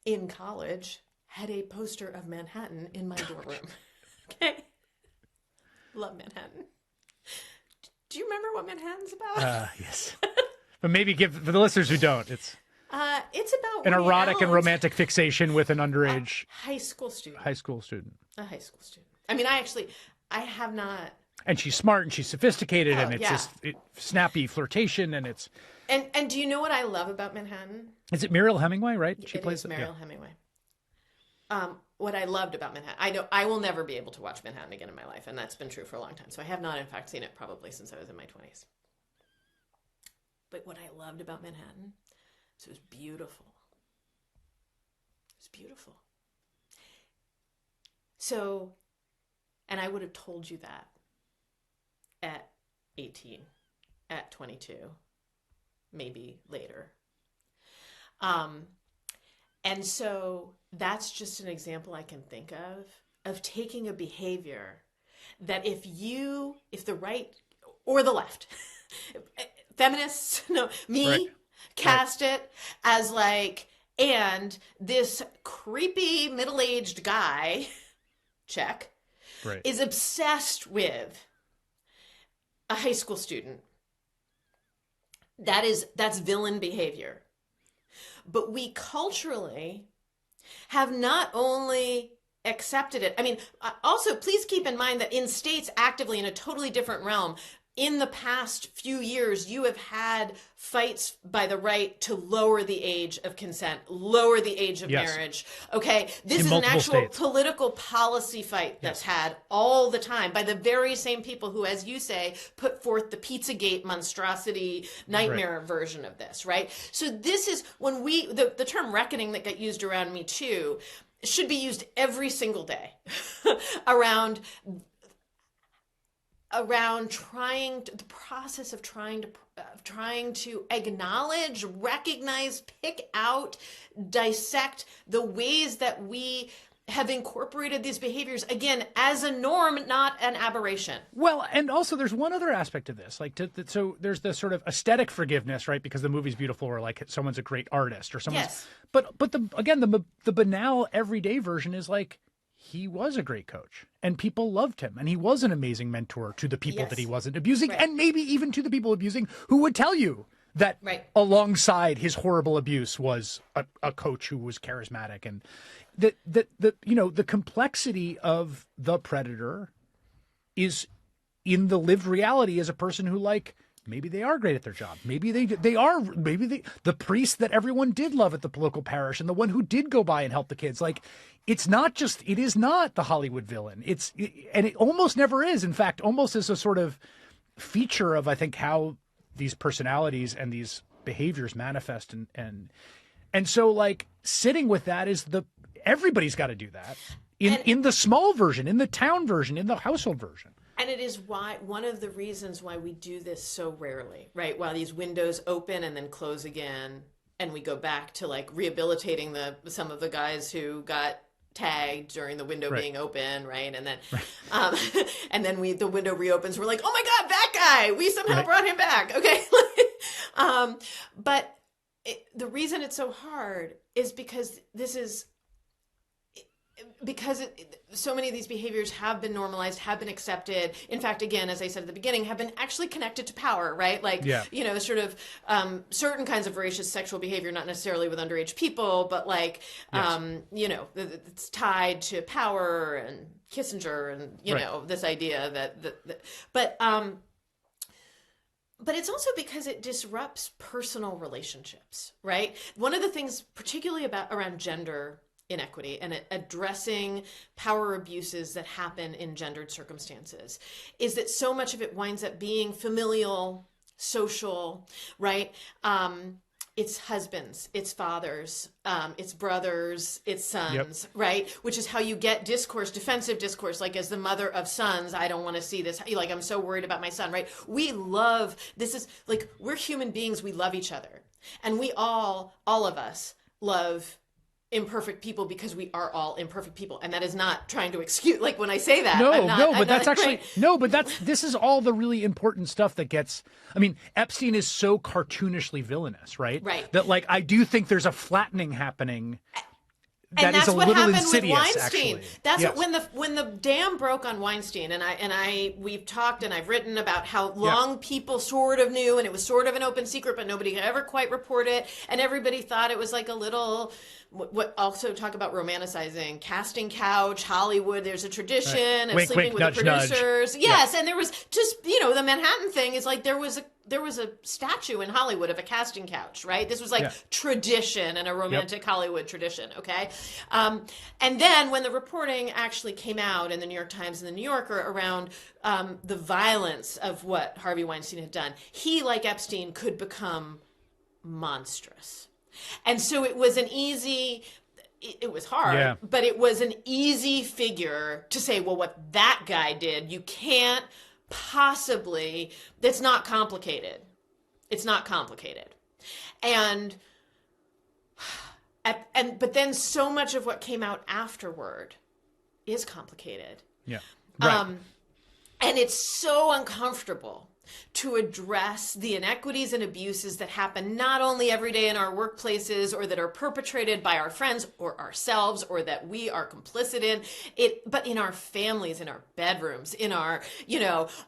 S1: in college, had a poster of Manhattan in my dorm room. Okay? Love Manhattan. Do you remember what Manhattan's about?
S2: Yes. But maybe for the listeners who don't, it's
S1: about
S2: an erotic and romantic fixation with an underage
S1: high school student.
S2: A high school student.
S1: I mean, I have not.
S2: And she's smart and she's sophisticated and it's just snappy flirtation and it's.
S1: And do you know what I love about Manhattan?
S2: Is it Muriel Hemingway, right? She plays
S1: Muriel Hemingway. What I loved about Manhattan, I will never be able to watch Manhattan again in my life, and that's been true for a long time. So I have not, in fact, seen it probably since I was in my 20s. But what I loved about Manhattan is it was beautiful. It was beautiful. So, and I would have told you that at 18, at 22, maybe later. And so that's just an example I can think of taking a behavior that if the right or the left, feminists, no, me,
S2: Right.
S1: cast it as like, and this creepy middle-aged guy, check,
S2: Right.
S1: is obsessed with a high school student. That's villain behavior. But we culturally have not only accepted it. I mean, also please keep in mind that in states actively in a totally different realm, in the past few years, you have had fights by the right to lower the age of consent, lower the age of marriage. Okay, this is an actual
S2: states.
S1: political policy fight that's had all the time by the very same people who, as you say, put forth the Pizzagate monstrosity nightmare version of this, right? So this is when the term reckoning that got used around Me Too should be used every single day around the process of trying to acknowledge, recognize, pick out, dissect the ways that we have incorporated these behaviors, again, as a norm, not an aberration.
S2: Well, and also there's one other aspect of this, like so there's the sort of aesthetic forgiveness, right? Because the movie's beautiful, or like someone's a great artist, or someone's.
S1: Yes.
S2: But the banal everyday version is like, he was a great coach and people loved him, and he was an amazing mentor to the people that he wasn't abusing, and maybe even to the people abusing who would tell you that alongside his horrible abuse was a coach who was charismatic. And the complexity of the predator is in the lived reality as a person who, like, maybe they are great at their job. Maybe the priest that everyone did love at the local parish and the one who did go by and help the kids. Like, it is not the Hollywood villain. And it almost never is. In fact, almost as a sort of feature of, I think, how these personalities and these behaviors manifest. And so, like, sitting with that is everybody's got to do that in the small version, in the town version, in the household version.
S1: And it is one of the reasons why we do this so rarely, right? While these windows open and then close again, and we go back to like rehabilitating some of the guys who got tagged during the window being open, right? And then, and then the window reopens. We're like, oh my God, that guy! We somehow brought him back. Okay, but the reason it's so hard is because so many of these behaviors have been normalized, have been accepted. In fact, again, as I said at the beginning, have been actually connected to power, right? Like, sort of certain kinds of voracious sexual behavior, not necessarily with underage people, but like, it's tied to power and Kissinger and, this idea but it's also because it disrupts personal relationships, right? One of the things, particularly around gender inequity and addressing power abuses that happen in gendered circumstances, is that so much of it winds up being familial, social, right? It's husbands, it's fathers, it's brothers, it's sons, right? Which is how you get discourse, defensive discourse, like, as the mother of sons, I don't want to see this, like, I'm so worried about my son, right? This is like, we're human beings, we love each other. And we all of us love imperfect people because we are all imperfect people, and that is not trying to excuse, like, when I say that,
S2: this is all the really important stuff that gets, I mean, Epstein is so cartoonishly villainous, right? That, like, I do think there's a flattening happening.
S1: And that's what happened with Weinstein.
S2: Actually.
S1: That's when the dam broke on Weinstein, and we've talked and I've written about how long people sort of knew, and it was sort of an open secret, but nobody could ever quite report it, and everybody thought it was like a little. What also talk about romanticizing casting couch Hollywood. There's a tradition of sleeping with the producers. Nudge. Yes, and there was just the Manhattan thing is like there was a statue in Hollywood of a casting couch, right? This was like tradition and a romantic Hollywood tradition, okay? And then when the reporting actually came out in the New York Times and the New Yorker around the violence of what Harvey Weinstein had done, he, like Epstein, could become monstrous. And so it was it was hard, but it was an easy figure to say, well, what that guy did, you can't possibly, it's not complicated. It's not complicated. But then so much of what came out afterward is complicated.
S2: Yeah. Right.
S1: And it's so uncomfortable to address the inequities and abuses that happen not only every day in our workplaces or that are perpetrated by our friends or ourselves or that we are complicit in it, but in our families, in our bedrooms, in our,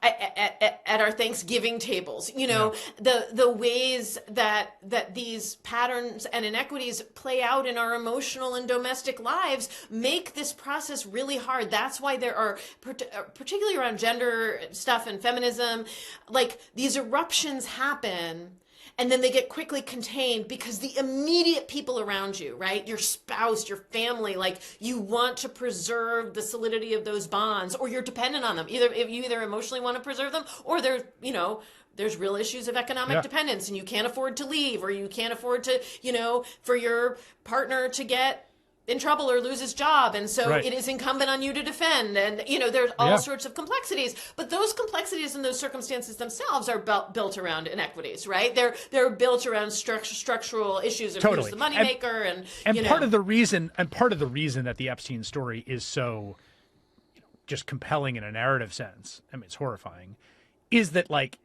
S1: at our Thanksgiving tables, the ways that these patterns and inequities play out in our emotional and domestic lives make this process really hard. That's why there are, particularly around gender stuff and feminism, like these eruptions happen and then they get quickly contained because the immediate people around you, right? Your spouse, your family, like you want to preserve the solidity of those bonds or you're dependent on them. Either if you either emotionally want to preserve them or there's real issues of economic dependence and you can't afford to leave or you can't afford to, for your partner to get in trouble or lose his job, and so it is incumbent on you to defend, and there's all sorts of complexities, but those complexities and those circumstances themselves are built around inequities, right? They're built around structural issues of who's the moneymaker, and
S2: part of the reason that the Epstein story is so just compelling in a narrative sense, I mean it's horrifying, is that like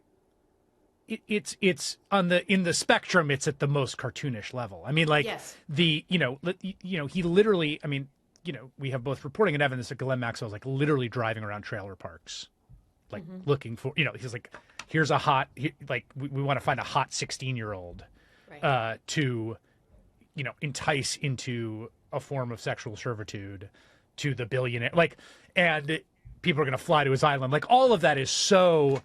S2: it's on in the spectrum, it's at the most cartoonish level. I mean, like he literally, I mean, we have both reporting and evidence that Ghislaine Maxwell's like literally driving around trailer parks, like looking for, he's like, here's a hot, we want to find a hot 16-year-old to, entice into a form of sexual servitude to the billionaire, like, and people are going to fly to his island. Like all of that is so.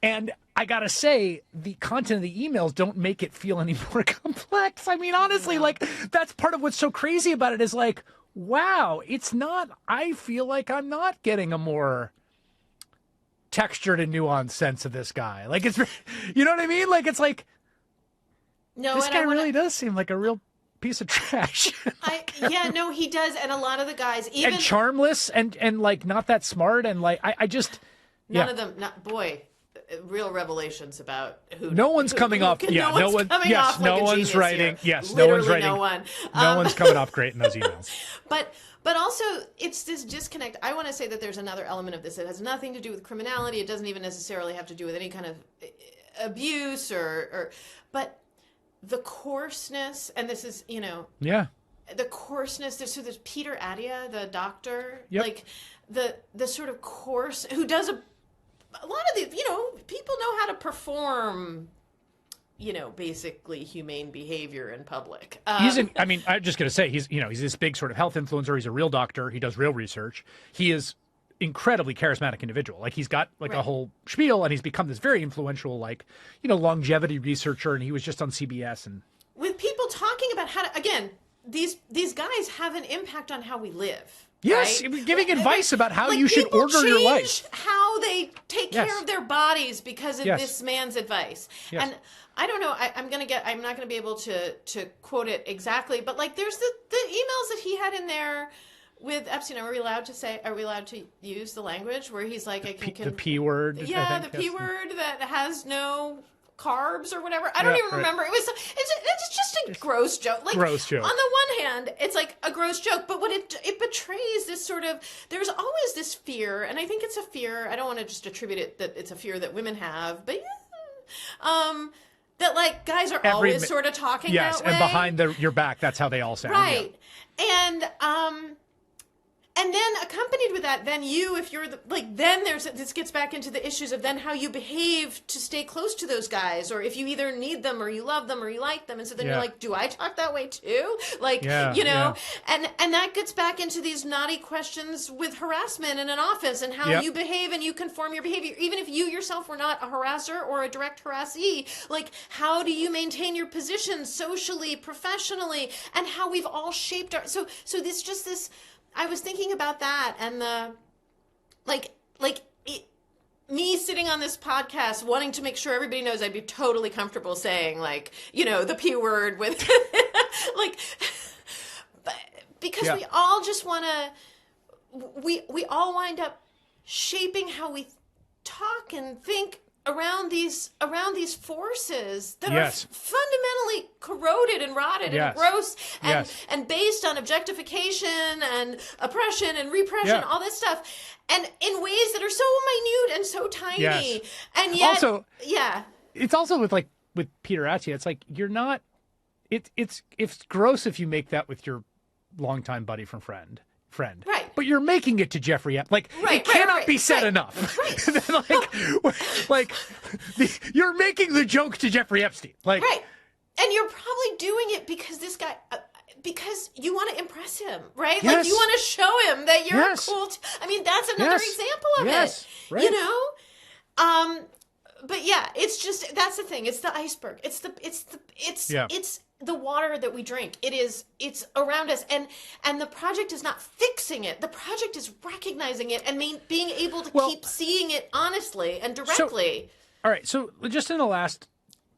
S2: And I gotta say, the content of the emails don't make it feel any more complex. I mean, honestly, like that's part of what's so crazy about it is like, wow, it's not, I feel like I'm not getting a more textured and nuanced sense of this guy. Like it's, you know what I mean? Like, it's like, this guy really does seem like a real piece of trash.
S1: He does. And a lot of the guys, even.
S2: And charmless and like not that smart. And like, I just.
S1: None of them, real revelations about who.
S2: No one's coming off. Yeah, no one. Yes, no one's writing. Yes,
S1: no
S2: one's writing.
S1: No one.
S2: No one's coming off great in those emails.
S1: But also, it's this disconnect. I want to say that there's another element of this that has nothing to do with criminality. It doesn't even necessarily have to do with any kind of abuse but the coarseness, and this is, the coarseness. There's Peter Attia, the doctor, like the sort of coarse, who does a lot of the, people know how to perform, basically humane behavior in public. I'm just going to say he's this big sort of health influencer. He's a real doctor. He does real research. He is incredibly charismatic individual. Like he's got like a whole spiel, and he's become this very influential, like, longevity researcher. And he was just on CBS and with people talking about how to, again, these guys have an impact on how we live.
S2: Yes,
S1: right?
S2: Giving advice about how you should order your life.
S1: How they take care of their bodies because of this man's advice.
S2: Yes.
S1: And I don't know, I'm not gonna be able to quote it exactly, but like there's the emails that he had in there with Epstein. Are we allowed to use the language where he's like,
S2: the P word?
S1: Yeah, the P word that has no carbs or whatever. I don't even remember. It's just a gross joke. Like,
S2: gross joke.
S1: On the one hand, it's like a gross joke, but what it betrays this sort of, there's always this fear, and I think it's a fear, I don't want to just attribute it that it's a fear that women have, but that like guys are always sort of talking that way.
S2: Yes, and behind your back, that's how they all sound.
S1: Right. Yeah. And then accompanied with that, then you, if you're then this gets back into the issues of then how you behave to stay close to those guys, or if you either need them or you love them or you like them. And so then you're like, do I talk that way too? Like, and that gets back into these naughty questions with harassment in an office and how you behave and you conform your behavior. Even if you yourself were not a harasser or a direct harassee, like how do you maintain your position socially, professionally, and how we've all shaped our, so this just this, I was thinking about that and the, me sitting on this podcast wanting to make sure everybody knows I'd be totally comfortable saying the P word with because we all just want to, we all wind up shaping how we talk and think around these forces that are fundamentally corroded and rotted
S2: Yes.
S1: and gross and
S2: Yes.
S1: and based on objectification and oppression and repression,
S2: Yeah.
S1: all this stuff, and in ways that are so minute and so tiny,
S2: Yes.
S1: and yet,
S2: Also,
S1: yeah,
S2: it's also with Peter Attia, it's like you're not. It's gross if you make that with your longtime buddy from friend.
S1: Right.
S2: But you're making it to Jeffrey Epstein.
S1: Right,
S2: it cannot
S1: right,
S2: be said
S1: right.
S2: enough. You're making the joke to Jeffrey Epstein.
S1: Right. And you're probably doing it because this guy, because you want to impress him, right?
S2: Yes.
S1: Like you want to show him that you're
S2: Yes.
S1: cool. I mean, that's another
S2: Yes.
S1: example of
S2: Yes.
S1: it.
S2: Right.
S1: You know? But yeah, it's just, that's the thing. It's the iceberg. It's the water that we drink. It's around us. And the project is not fixing it. The project is recognizing it and being able to keep seeing it honestly and directly.
S2: All right. So just in the last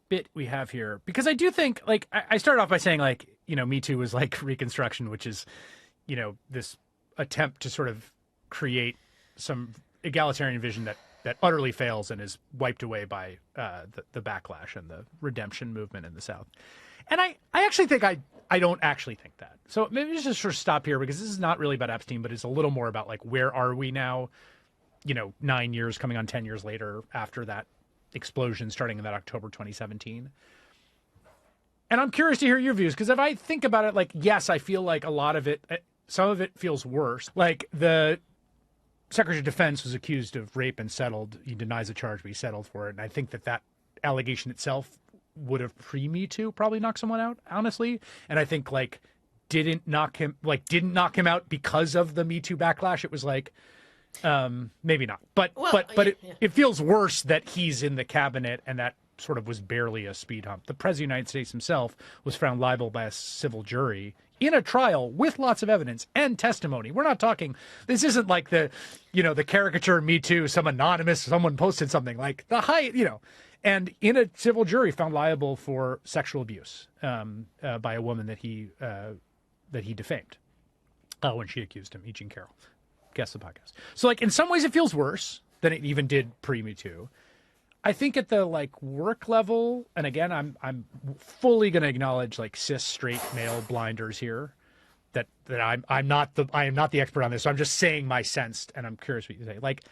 S2: bit we have here, because I do think, like, I started off by saying, like, you know, Me Too was like Reconstruction, which is, you know, this attempt to sort of create some egalitarian vision that utterly fails and is wiped away by the backlash and the redemption movement in the South. And I actually think I don't actually think that. So maybe just sort of stop here, because this is not really about Epstein, but it's a little more about, like, where are we now, you know, 9 years coming on 10 years later after that explosion starting in that October 2017. And I'm curious to hear your views, because if I think about it, like, yes, I feel like a lot of it, some of it feels worse. Like, the Secretary of Defense was accused of rape and settled. He denies the charge, but he settled for it. And I think that allegation itself would have pre-Me Too probably knocked someone out, honestly. And I think, like, didn't knock him out because of the Me Too backlash. It was like, maybe not, but it feels worse that he's in the cabinet, and that sort of was barely a speed hump. The President of the United States himself was found liable by a civil jury in a trial with lots of evidence and testimony. We're not talking, this isn't like the caricature Me Too, someone posted something, like and in a civil jury found liable for sexual abuse by a woman that he defamed when she accused him, E. Jean Carroll. Guest the podcast. So, like, in some ways it feels worse than it even did pre-Me Too. I think at the, like, work level, and again, I'm fully going to acknowledge, like, cis straight male blinders here, that I am not the expert on this. So I'm just saying my sense, and I'm curious what you say. Like,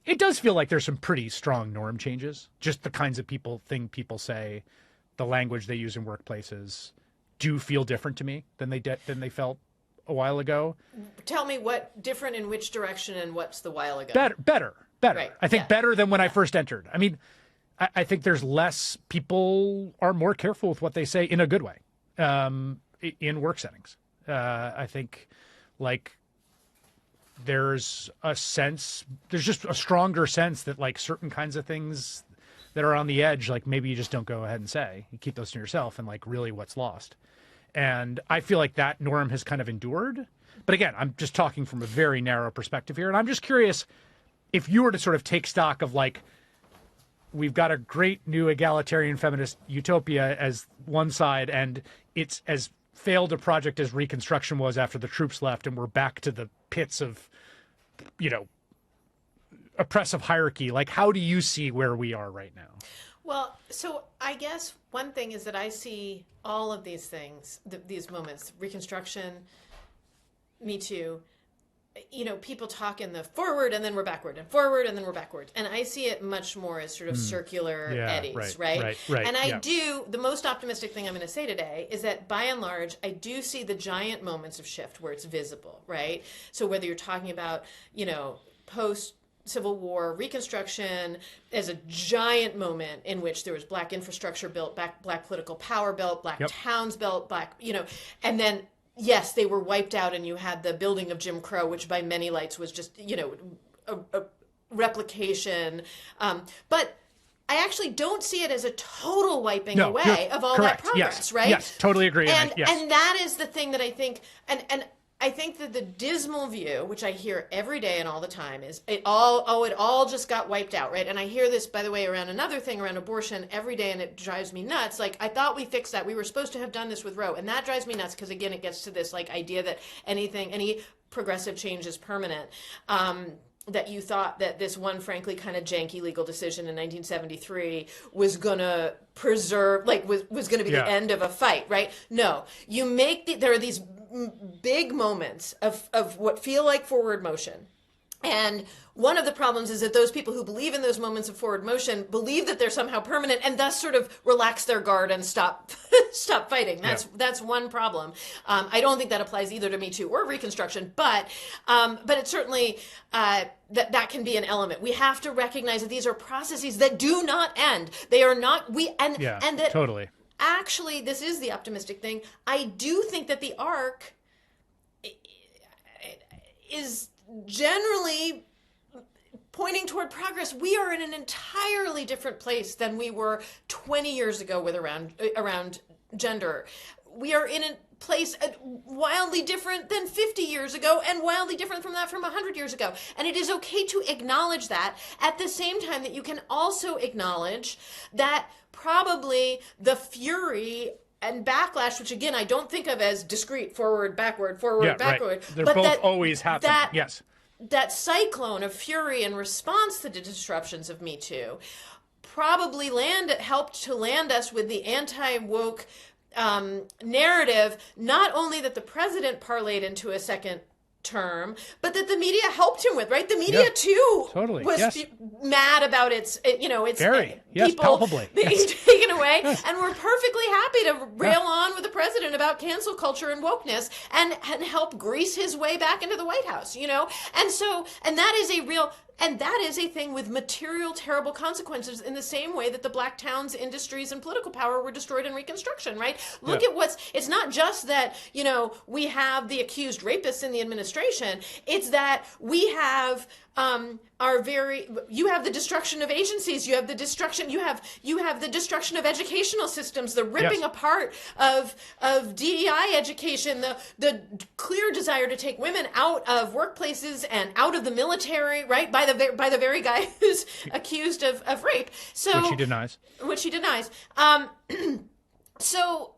S2: it does feel like there's some pretty strong norm changes. Just the kinds of people say, the language they use in workplaces do feel different to me than they felt a while ago.
S1: Tell me what different in which direction, and what's the while ago?
S2: Better.
S1: Right.
S2: I think better than when I first entered. I mean, I think there's less, people are more careful with what they say in a good way in work settings. I think, like, there's just a stronger sense that, like, certain kinds of things that are on the edge, like, maybe you just don't go ahead and say. You keep those to yourself, and, like, really what's lost. And I feel like that norm has kind of endured. But again, I'm just talking from a very narrow perspective here. And I'm just curious if you were to sort of take stock of, like, we've got a great new egalitarian feminist utopia as one side, and it's as failed a project as Reconstruction was after the troops left, and we're back to the pits of, you know, oppressive hierarchy. Like, how do you see where we are right now?
S1: Well, so I guess one thing is that I see all of these things, these moments, Reconstruction, Me Too, you know, people talk in the forward and then we're backward, and forward and then we're backward. And I see it much more as sort of circular eddies, right? And I do, the most optimistic thing I'm going to say today is that by and large, I do see the giant moments of shift where it's visible, right? So whether you're talking about, you know, post-Civil War Reconstruction as a giant moment in which there was black infrastructure built, black political power built, black towns built, black, you know, and then yes, they were wiped out, and you had the building of Jim Crow, which by many lights was just, you know, a replication. But I actually don't see it as a total wiping away of all that progress, right?
S2: Yes, totally agree.
S1: And that is the thing that I think, and I think that the dismal view, which I hear every day and all the time, is it all just got wiped out, right? And I hear this, by the way, around another thing, around abortion every day, and it drives me nuts. Like, I thought we fixed that. We were supposed to have done this with Roe, and that drives me nuts because, again, it gets to this, like, idea that any progressive change is permanent. that you thought that this one, frankly, kind of janky legal decision in 1973 was going to preserve, like, was going to be the end of a fight, right? No, you make there are these big moments of what feel like forward motion. And one of the problems is that those people who believe in those moments of forward motion believe that they're somehow permanent and thus sort of relax their guard and stop fighting. That's one problem. I don't think that applies either to Me Too or Reconstruction, but it certainly that can be an element. We have to recognize that these are processes that do not end. They are not and that
S2: totally.
S1: Actually, this is the optimistic thing. I do think that the arc is generally pointing toward progress. We are in an entirely different place than we were 20 years ago with around gender. We are in a place wildly different than 50 years ago and wildly different from that from 100 years ago. And it is okay to acknowledge that at the same time that you can also acknowledge that probably the fury and backlash, which again I don't think of as discrete forward, backward, forward, backward.
S2: Right. They're both always happening. Yes.
S1: That cyclone of fury in response to the disruptions of Me Too probably helped to land us with the anti-woke narrative, not only that the president parlayed into a second term, but that the media helped him with, right? The media too was mad about its people
S2: palpably
S1: being taken away, and we're perfectly happy to rail on with the president about cancel culture and wokeness and help grease his way back into the White House, and that is a thing with material, terrible consequences in the same way that the black towns, industries, and political power were destroyed in Reconstruction, right? Look at it's not just that, we have the accused rapists in the administration. It's that we have you have the destruction of agencies, you have the destruction of educational systems, the ripping apart of DEI education, the clear desire to take women out of workplaces and out of the military, right? By the very guy who's accused of rape. So which he denies. So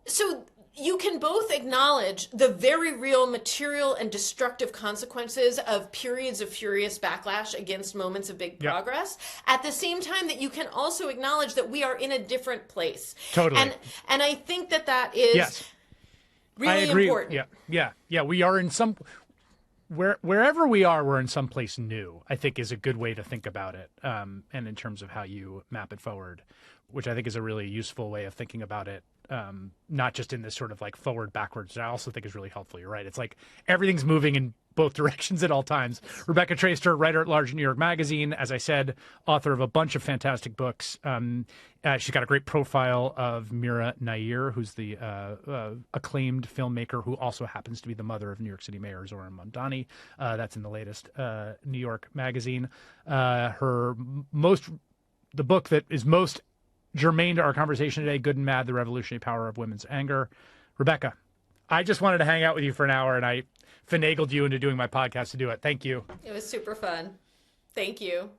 S1: you can both acknowledge the very real material and destructive consequences of periods of furious backlash against moments of big progress, at the same time that you can also acknowledge that we are in a different place.
S2: Totally.
S1: And I think that is really important.
S2: Yeah. We are in some... Wherever we are, we're in some place new, I think is a good way to think about it. And in terms of how you map it forward, which I think is a really useful way of thinking about it. Not just in this sort of like forward backwards, I also think is really helpful. You're right. It's like everything's moving in both directions at all times. Rebecca Traister, writer at large at New York Magazine, as I said, author of a bunch of fantastic books. She's got a great profile of Mira Nair, who's the acclaimed filmmaker who also happens to be the mother of New York City Mayor Zohran Mamdani. That's in the latest New York Magazine. The book that is most germane to our conversation today, Good and Mad, The Revolutionary Power of Women's Anger. Rebecca, I just wanted to hang out with you for an hour, and I finagled you into doing my podcast to do it. Thank you.
S1: It was super fun. Thank you.